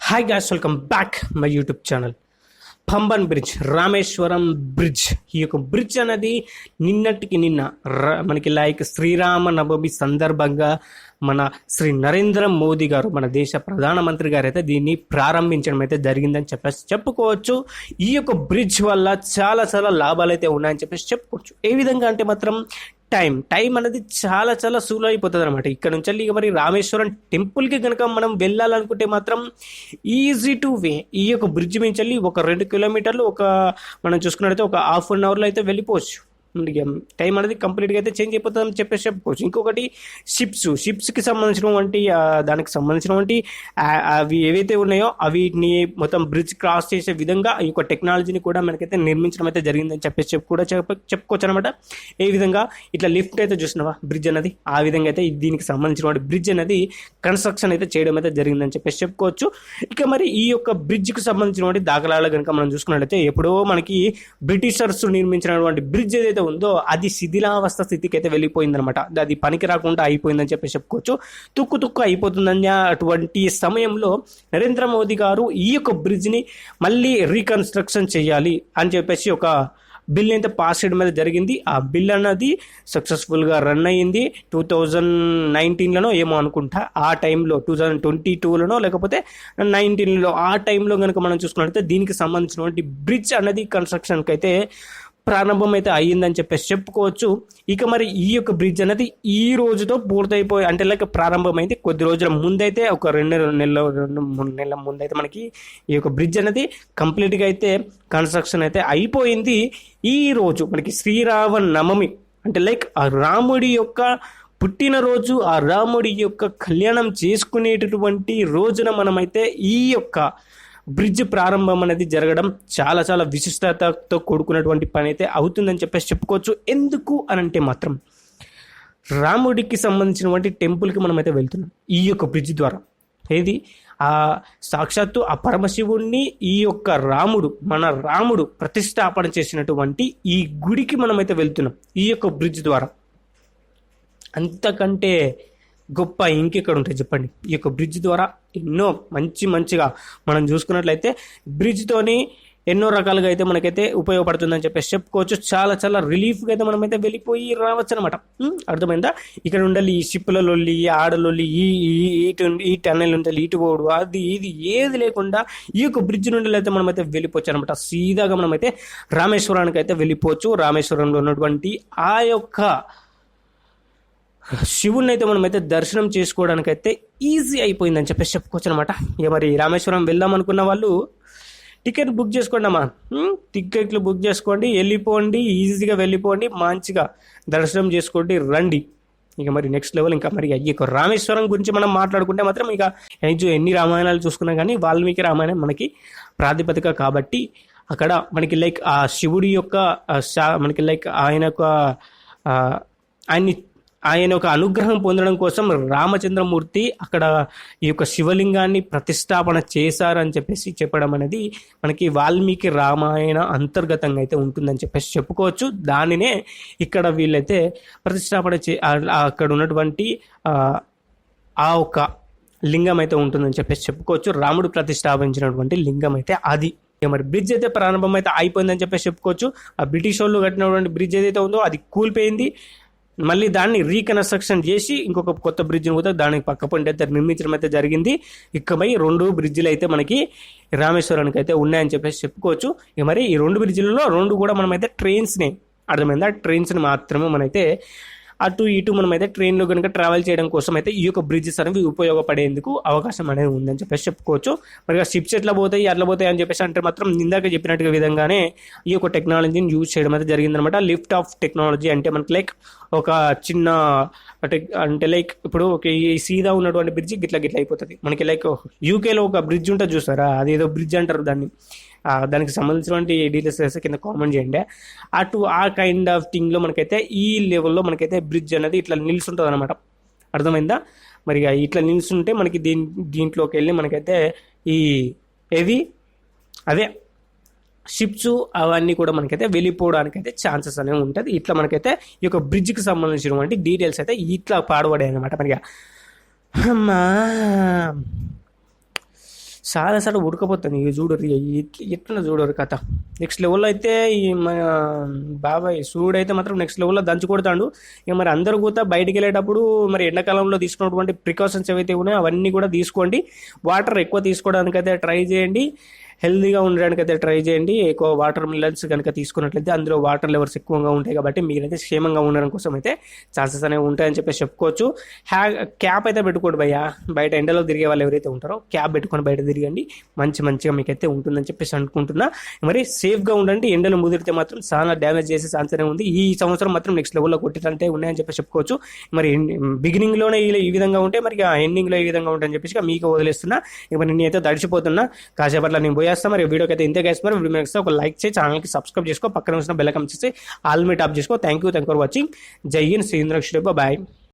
Hi guys, welcome back my YouTube channel. Pamban bridge, Rameswaram bridge. ఈ యొక్క bridge అనేది నిన్నటికి నిన్న మనకి శ్రీరామ నవమి సందర్భంగా మన శ్రీ నరేంద్ర మోదీ గారు, మన దేశ ప్రధానమంత్రి గారు అయితే దీన్ని ప్రారంభించడం అయితే జరిగిందని చెప్పుకోవచ్చు. ఈ యొక్క బ్రిడ్జ్ వల్ల చాలా చాలా లాభాలు అయితే ఉన్నాయని చెప్పుకోవచ్చు. ఏ విధంగా అంటే మాత్రం టైం అనేది చాలా చాలా సులువు అయిపోతుంది అనమాట. ఇక్కడ నుంచి వెళ్ళి మరి రామేశ్వరం టెంపుల్కి కనుక మనం వెళ్ళాలనుకుంటే మాత్రం ఈజీ టు వే. ఈ యొక్క బ్రిడ్జ్ నుంచి వెళ్ళి ఒక 2 కిలోమీటర్లు మనం చూసుకున్నట్టయితే ఒక హాఫ్ అన్ అవర్లో అయితే వెళ్ళిపోవచ్చు. టైం అనేది కంప్లీట్గా అయితే చేంజ్ అయిపోతుందని చెప్పుకోవచ్చు. ఇంకొకటి షిప్స్కి సంబంధించినటువంటి దానికి సంబంధించినటువంటి అవి ఏవైతే ఉన్నాయో అవిని మొత్తం బ్రిడ్జ్ క్రాస్ చేసే విధంగా ఈ యొక్క టెక్నాలజీని కూడా మనకైతే నిర్మించడం అయితే జరిగిందని చెప్పుకోవచ్చు అనమాట. ఏ విధంగా ఇట్లా లిఫ్ట్ అయితే చూసినావా బ్రిడ్జ్ అనేది, ఆ విధంగా అయితే దీనికి సంబంధించినటువంటి బ్రిడ్జ్ అనేది కన్స్ట్రక్షన్ అయితే చేయడం అయితే జరిగిందని చెప్పుకోవచ్చు. ఇక మరి ఈ యొక్క బ్రిడ్జ్కి సంబంధించినటువంటి దాఖలాలు కనుక మనం చూసుకున్నట్లయితే ఎప్పుడో మనకి బ్రిటిషర్స్ నిర్మించినటువంటి బ్రిడ్జ్ ఏదైతే ఉందో అది శిథిలావస్థ స్థితికి అయితే వెళ్ళిపోయిందనమాట. అది పనికి రాకుండా అయిపోయిందని చెప్పుకోవచ్చు. తుక్కు అయిపోతుందని అటువంటి సమయంలో నరేంద్ర మోదీ గారు ఈ యొక్క బ్రిడ్జ్ని మళ్ళీ రీకన్స్ట్రక్షన్ చేయాలి అని చెప్పేసి ఒక బిల్ అయితే పాస్ చేయడం మీద జరిగింది. ఆ బిల్ అన్నది సక్సెస్ఫుల్గా రన్ అయ్యింది. 2019లోనో ఏమో అనుకుంటా, ఆ టైంలో 2022లోనో లేకపోతే 19లో ఆ టైంలో కనుక మనం చూసుకున్నట్లయితే దీనికి సంబంధించినటువంటి బ్రిడ్జ్ అన్నది కన్స్ట్రక్షన్కి అయితే ప్రారంభం అయితే అయ్యిందని చెప్పుకోవచ్చు. ఇక మరి ఈ యొక్క బ్రిడ్జ్ అనేది ఈ రోజుతో పూర్తయిపోయి అంటే ప్రారంభమైంది. కొద్ది రోజుల ముందైతే ఒక 3 నెలల ముందైతే మనకి ఈ యొక్క బ్రిడ్జ్ అనేది కంప్లీట్గా అయితే కన్స్ట్రక్షన్ అయితే అయిపోయింది. ఈ రోజు మనకి శ్రీరామ నవమి అంటే ఆ రాముడి యొక్క పుట్టినరోజు, ఆ రాముడి యొక్క కళ్యాణం చేసుకునేటటువంటి రోజున మనమైతే ఈ యొక్క బ్రిడ్జ్ ప్రారంభం అనేది జరగడం చాలా చాలా విశిష్టతతో కూడుకున్నటువంటి పని అయితే అవుతుందని చెప్పుకోవచ్చు. ఎందుకు అని అంటే మాత్రం రాముడికి సంబంధించినటువంటి టెంపుల్కి మనమైతే వెళ్తున్నాం ఈ యొక్క బ్రిడ్జ్ ద్వారా. ఏది ఆ సాక్షాత్తు ఆ పరమశివుణ్ణి ఈ యొక్క మన రాముడు ప్రతిష్టాపన చేసినటువంటి ఈ గుడికి మనమైతే వెళ్తున్నాం ఈ యొక్క బ్రిడ్జ్ ద్వారా. అంతకంటే గొప్ప ఇంకెక్కడ ఉంటాయి చెప్పండి. ఈ యొక్క బ్రిడ్జ్ ద్వారా ఎన్నో మంచిగా మనం చూసుకున్నట్లయితే బ్రిడ్జ్తోని ఎన్నో రకాలుగా అయితే మనకైతే ఉపయోగపడుతుందని చెప్పుకోవచ్చు. చాలా చాలా రిలీఫ్గా అయితే మనమైతే వెళ్ళిపోయి రావచ్చు అనమాట. అర్థమైందా? ఇక్కడ ఉండాలి ఈ షిప్లలో ఈ ఆడలొల్లి ఈ టన్నెల్ ఉండాలి, ఇటు పోడు, అది ఇది ఏది లేకుండా ఈ యొక్క బ్రిడ్జ్ నుండి అయితే మనమైతే వెళ్ళిపోవచ్చు అనమాట. సీదాగా మనమైతే రామేశ్వరానికి అయితే వెళ్ళిపోవచ్చు. రామేశ్వరంలో ఉన్నటువంటి ఆ యొక్క శివుణ్ణి అయితే మనమైతే దర్శనం చేసుకోవడానికి అయితే ఈజీ అయిపోయిందని చెప్పుకోవచ్చు అనమాట. ఇక మరి రామేశ్వరం వెళ్దాం అనుకున్న వాళ్ళు టికెట్ బుక్ చేసుకోండి అమ్మా. టికెట్లు బుక్ చేసుకోండి, వెళ్ళిపోండి, ఈజీగా వెళ్ళిపోండి, మంచిగా దర్శనం చేసుకోండి, రండి. ఇక మరి నెక్స్ట్ లెవెల్. ఇంకా మరి ఈ యొక్క రామేశ్వరం గురించి మనం మాట్లాడుకుంటే మాత్రం ఇక ఎన్ని రామాయణాలు చూసుకున్నా కానీ వాల్మీకి రామాయణం మనకి ప్రాతిపదిక కాబట్టి అక్కడ మనకి ఆ శివుడి యొక్క మనకి ఆయన యొక్క అనుగ్రహం పొందడం కోసం రామచంద్రమూర్తి అక్కడ ఈ యొక్క శివలింగాన్ని ప్రతిష్టాపన చేశారని చెప్పడం అనేది మనకి వాల్మీకి రామాయణ అంతర్గతంగా అయితే ఉంటుందని చెప్పుకోవచ్చు. దానినే ఇక్కడ వీళ్ళైతే ప్రతిష్టాపన అక్కడ ఉన్నటువంటి ఆ ఒక లింగం అయితే ఉంటుందని చెప్పుకోవచ్చు. రాముడు ప్రతిష్టాపించినటువంటి లింగం అయితే అది. మరి బ్రిడ్జ్ అయితే ప్రారంభం అయితే అయిపోయిందని చెప్పుకోవచ్చు. ఆ బ్రిటిష్ వాళ్ళు కట్టినటువంటి బ్రిడ్జ్ ఏదైతే ఉందో అది కూలిపోయింది. మళ్ళీ దాన్ని రీకన్స్ట్రక్షన్ చేసి ఇంకొక కొత్త బ్రిడ్జ్ని కూడా దానికి పక్క పొంటి అయితే నిర్మించడం అయితే జరిగింది. ఇకపై 2 బ్రిడ్జిలు అయితే మనకి రామేశ్వరానికి అయితే ఉన్నాయని చెప్పుకోవచ్చు. ఇక మరి ఈ 2 బ్రిడ్జిలలో 2 కూడా మనమైతే ట్రైన్స్ని, అర్థమైందా, ట్రైన్స్ని మాత్రమే మనమైతే అటు ఇటు మనమైతే ట్రైన్లో కనుక ట్రావెల్ చేయడం కోసం అయితే ఈ యొక్క బ్రిడ్జెస్ అనేవి ఉపయోగపడేందుకు అవకాశం అనేది ఉందని చెప్పుకోవచ్చు. మరి షిప్స్ అట్లా పోతాయి అని అంటే మాత్రం ఇందాక చెప్పినట్టుగా విధంగానే ఈ యొక్క టెక్నాలజీని యూజ్ చేయడం అయితే జరిగిందనమాట. లిఫ్ట్ ఆఫ్ టెక్నాలజీ అంటే మనకి ఒక చిన్న అంటే ఇప్పుడు ఈ సీదా ఉన్నటువంటి బ్రిడ్జ్ గిట్ల అయిపోతుంది. మనకి యూకేలో ఒక బ్రిడ్జ్ ఉంటుంది చూసారా, అదేదో బ్రిడ్జ్ అంటారు దాన్ని. దానికి సంబంధించినటువంటి డీటెయిల్స్ కింద కామెంట్ చేయండి. ఆ కైండ్ ఆఫ్ థింగ్లో మనకైతే ఈ లెవెల్లో మనకైతే బ్రిడ్జ్ అనేది ఇట్లా నిలుస్తుంటుంది అనమాట. అర్థమైందా? మరి ఇట్లా నిలుస్తుంటే మనకి దీంట్లోకి వెళ్ళి మనకైతే అవే షిప్స్ అవన్నీ కూడా మనకైతే వెళ్ళిపోవడానికి అయితే ఛాన్సెస్ అనేవి ఉంటుంది. ఇట్లా మనకైతే ఈ యొక్క బ్రిడ్జ్కి సంబంధించినటువంటి డీటెయిల్స్ అయితే ఇట్లా పాడబడాయి అనమాట. మరి అమ్మా చాలాసార్లు ఉడకపోతుంది. ఇక చూడరు ఎట్లా చూడరు కథ. నెక్స్ట్ లెవెల్లో అయితే ఈ మన బాబాయ్ సూర్యుడు అయితే మాత్రం నెక్స్ట్ లెవెల్లో దంచి కొడతాడు. ఇక మరి అందరూ కూడా బయటికి వెళ్ళేటప్పుడు మరి ఎండాకాలంలో తీసుకున్నటువంటి ప్రికాషన్స్ ఏవైతే ఉన్నాయో అవన్నీ కూడా తీసుకోండి. వాటర్ ఎక్కువ తీసుకోవడానికి అయితే ట్రై చేయండి. హెల్తీగా ఉండడానికి అయితే ట్రై చేయండి. ఎక్కువ వాటర్ మిలన్స్ కనుక తీసుకున్నట్లయితే అందులో వాటర్ లెవెల్స్ ఎక్కువగా ఉంటాయి కాబట్టి మీరైతే క్షేమంగా ఉండడం కోసం అయితే ఛాన్సెస్ అనేవి ఉంటాయని చెప్పేసి చెప్పుకోవచ్చు. క్యాప్ అయితే పెట్టుకోండి భయ్యా. బయట ఎండలో తిరిగే వాళ్ళు ఎవరైతే ఉంటారో క్యాప్ పెట్టుకొని బయట తిరగండి. మంచిగా మీకైతే ఉంటుందని చెప్పేసి అనుకుంటున్నా. మరి సేఫ్గా ఉండండి. ఎండలు ముదిరితే మాత్రం చాలా డ్యామేజ్ చేసే ఛాన్స్ అనేది ఉంది. ఈ సంవత్సరం మాత్రం నెక్స్ట్ లెవెల్లో కొట్టినట్టే ఉన్నాయని చెప్పేసి చెప్పుకోవచ్చు. మరి బిగినింగ్లోనే ఈ విధంగా ఉంటే మరి ఎండింగ్లో ఈ విధంగా ఉంటాయని చెప్పేసి మీకు వదిలేస్తున్నా. ఇక మరి నేనైతే తడిచిపోతున్నా. కాసేపట్ల నేను పోయేస్తా. మరి వీడియోకి అయితే ఇంతే గైస్. మరి వీడియో నచ్చితే ఒక లైక్ చేసి ఛానల్కి సబ్స్క్రైబ్ చేసుకో. పక్కన వచ్చిన బెల్ ఐకాన్ చేసి ఆల్ మీ టాప్ చేసుకో. Thank you for watching. జై హింద్. శ్రీంద్ర బాయ్.